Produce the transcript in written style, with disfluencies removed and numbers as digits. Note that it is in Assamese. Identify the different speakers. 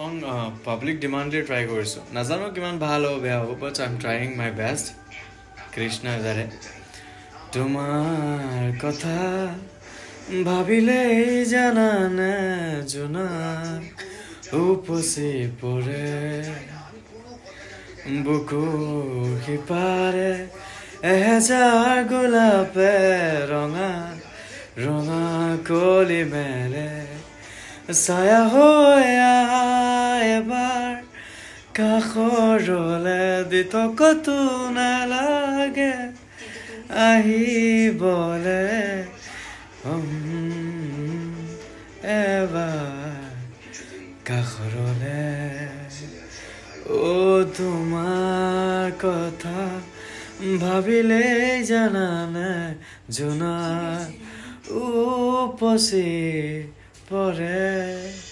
Speaker 1: পাব্লিক ডিমাণ্ডে ট্ৰাই কৰিছোঁ নাজানো কিমান ভাল হ'ব বেয়া হ'ব but I am trying my best Krishna দাৰে তোমাৰ কথা ভাবিলেই জানানে জোনাক উপচি পৰে বুকুৰ সিপাৰে এহেজাৰ গোলাপে ৰঙা ৰঙা কলি মেলে ছায়া হৈ এবাৰ কাষৰলে দিতকতো নালাগে আহিবলে এবাৰ কাষৰলে তোমাৰ কথা ভাবিলেই জানানে জোনাক উপচি পৰে